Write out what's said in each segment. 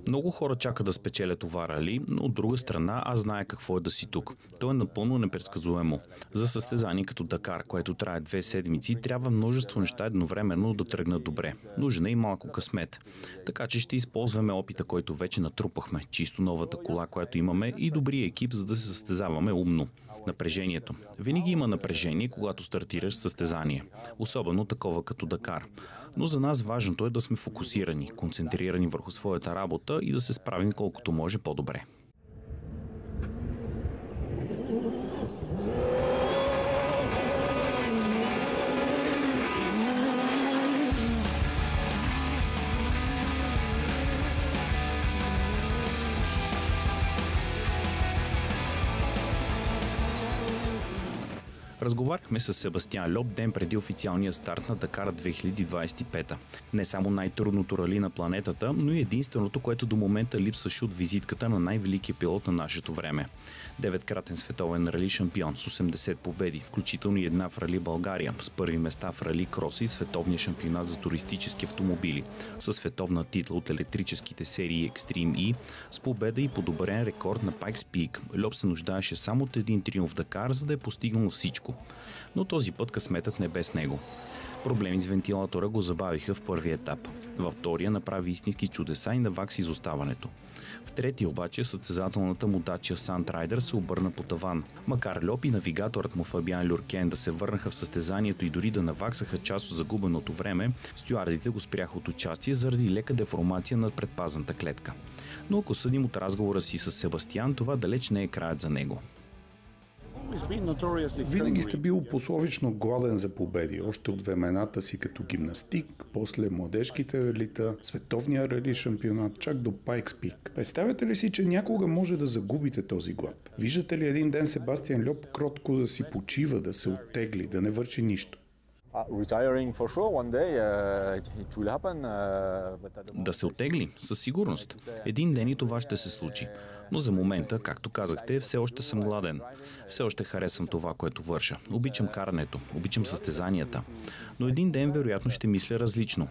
Много хора чакат да спечеля това рали, но от друга страна аз знае какво е да си тук. То е напълно непредсказуемо. За състезание като Дакар, което трае 2 седмици, трябва множество неща едновременно да тръгнат добре. Нужен е и малко късмет. Така че ще използваме опита, който вече натрупахме, чисто новата кола, която имаме и добрия екип, за да се състезаваме умно. Напрежението. Винаги има напрежение, когато стартираш състезание. Особено такова като Дакар. Но за нас важното е да сме фокусирани, концентрирани върху своята работа и да се справим колкото може по-добре. Разговаряхме с Себастиан Льоп ден преди официалния старт на Дакар 2025. Не само най-трудното рали на планетата, но и единственото, което до момента липсваше от визитката на най-великия пилот на нашето време. 9-кратен световен рали шампион с 80 победи, включително и една в рали България, с първи места в рали кроса и световния шампионат за туристически автомобили, със световна титла от електрическите серии Extreme E, с победа и подобрен рекорд на Pikes Peak. Льоп се нуждаеше само от един триумф в Дакар, за да е постигнал всичко. Но този път късметът не бе с него. Проблеми с вентилатора го забавиха в първи етап. Във втория направи истински чудеса и навакси изоставането. В третия обаче състезателната му Dacia Sandrider се обърна по таван. Макар Льоп и навигаторът му Фабиан Люркен да се върнаха в състезанието и дори да наваксаха част от загубеното време, стюардите го спряха от участие заради лека деформация на предпазната клетка. Но ако съдим от разговора си с Себастиан, това далеч не е краят за него. Винаги сте бил пословично гладен за победи, още от времената си като гимнастик, после младежките ралита, световния рали шампионат, чак до Pikes Peak. Представяте ли си, че някога може да загубите този глад? Виждате ли един ден Себастиан Льоп кротко да си почива, да се оттегли, да не върши нищо? Да се оттегли, със сигурност. Един ден и това ще се случи. Но за момента, както казахте, все още съм гладен. Все още харесвам това, което върша. Обичам карането, обичам състезанията. Но един ден вероятно ще мисля различно.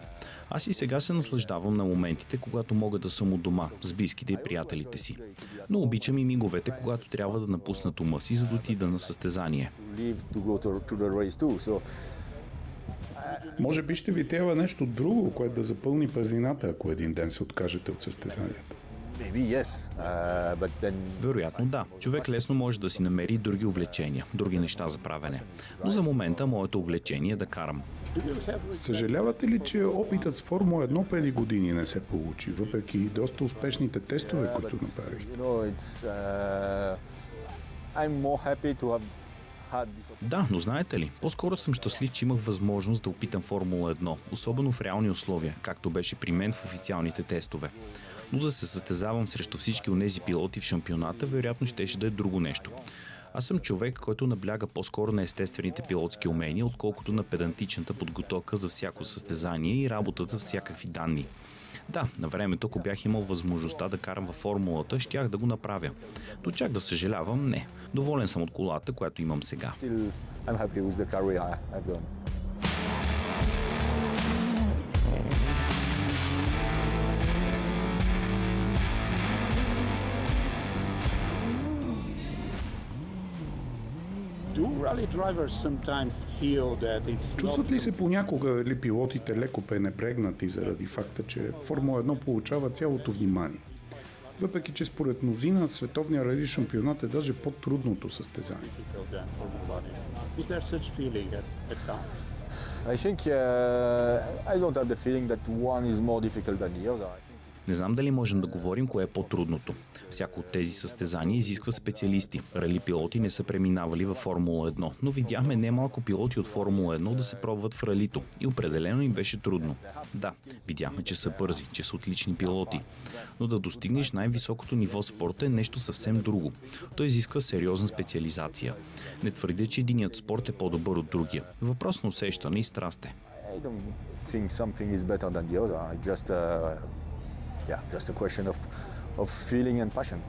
Аз и сега се наслаждавам на моментите, когато мога да съм от дома, с близките и приятелите си. Но обичам и миговете, когато трябва да напусна дома си, за да отида на състезание. Може би ще ви трябва нещо друго, което да запълни празнината, ако един ден се откажете от състезанията. Вероятно да. Човек лесно може да си намери други увлечения, други неща за правене. Но за момента моето увлечение е да карам. Съжалявате ли, че опитът с Формула 1 преди години не се получи, въпреки доста успешните тестове, които направихте? Да, но знаете ли, по-скоро съм щастлив, че имах възможност да опитам Формула 1, особено в реални условия, както беше при мен в официалните тестове. Но да се състезавам срещу всички онези пилоти в шампионата, вероятно щеше да е друго нещо. Аз съм човек, който набляга по-скоро на естествените пилотски умения, отколкото на педантичната подготовка за всяко състезание и работата за всякакви данни. Да, на времето, ако бях имал възможността да карам във формулата, щях да го направя. Но чак да съжалявам, не. Доволен съм от колата, която имам сега. Чувстват ли се понякога ли пилотите леко пренебрегнати заради факта, че Формула 1 получава цялото внимание? Въпреки че според мнозина световния рали шампионат е даже по-трудното състезание. Не знам дали можем да говорим кое е по-трудното. Всяко от тези състезания изисква специалисти. Рали пилоти не са преминавали във Формула 1, но видяхме немалко пилоти от Формула 1 да се пробват в ралито и определено им беше трудно. Да, видяхме, че са бързи, че са отлични пилоти, но да достигнеш най-високото ниво спорта е нещо съвсем друго. То изисква сериозна специализация. Не твърдя, че единият спорт е по-добър от другия. Въпрос на усещане и страст е. Just a question of feeling and passion.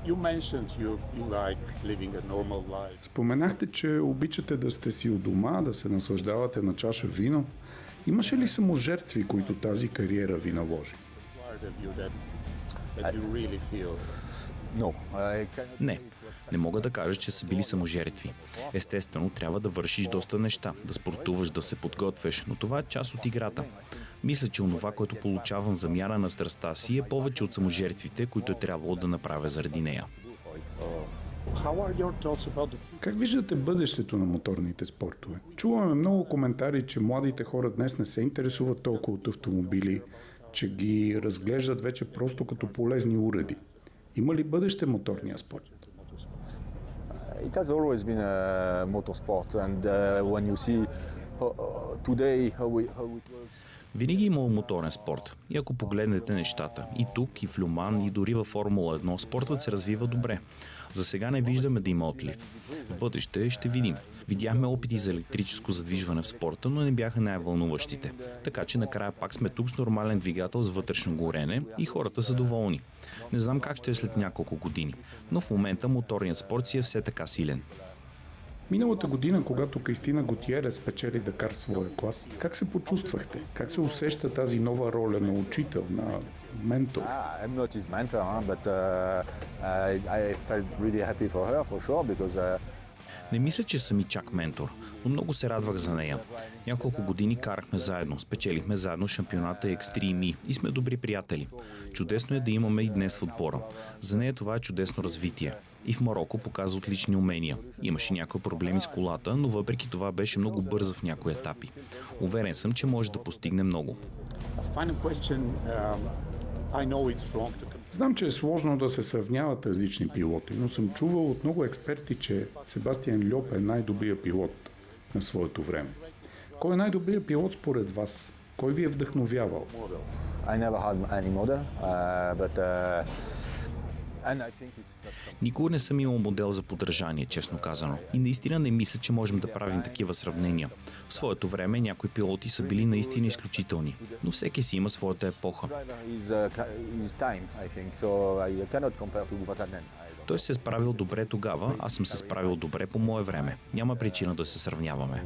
You mentioned you like living a normal life. Споменахте, че обичате да сте си у дома, да се наслаждавате на чаша вино. Имаше ли саможертви, които тази кариера ви наложи? Не мога да кажа, че са били саможертви. Естествено, трябва да вършиш доста неща, да спортуваш, да се подготвяш, но това е част от играта. Мисля, че онова, което получавам замяна на страстта си, е повече от саможертвите, които е трябвало да направя заради нея. Как виждате бъдещето на моторните спортове? Чуваме много коментари, че младите хора днес не се интересуват толкова от автомобили, че ги разглеждат вече просто като полезни уреди. Има ли бъдеще моторния спорт? It has always been a motorsport, and when you see today how it works. Винаги имало моторен спорт. И ако погледнете нещата, и тук, и в Люман, и дори във Формула 1, спортът се развива добре. За сега не виждаме да има отлив. В бъдеще ще видим. Видяхме опити за електрическо задвижване в спорта, но не бяха най-вълнуващите. Така че накрая пак сме тук с нормален двигател с вътрешно горене и хората са доволни. Не знам как ще е след няколко години, но в момента моторният спорт си е все така силен. Миналата година, когато Кристина Готиерес спечели Дакар в своя клас, как се почувствахте? Как се усеща тази нова роля на учител, на ментор? I'm not his mentor, but I felt really happy for her, for sure, because Не мисля, че съм и чак ментор, но много се радвах за нея. Няколко години карахме заедно, спечелихме заедно шампионата Extreme и сме добри приятели. Чудесно е да имаме и днес в отбора. За нея това е чудесно развитие. И в Мароко показа отлични умения. Имаше някои проблеми с колата, но въпреки това беше много бърза в някои етапи. Уверен съм, че може да постигне много. Знам, че е сложно да се сравняват различни пилоти, но съм чувал от много експерти, че Себастиан Льоп е най-добрият пилот на своето време. Кой е най-добрият пилот според вас? Кой ви е вдъхновявал? Никога не съм имал модел за подражание, честно казано. И наистина не мисля, че можем да правим такива сравнения. В своето време някои пилоти са били наистина изключителни, но всеки си има своята епоха. Той се е справил добре тогава, аз съм се справил добре по мое време. Няма причина да се сравняваме.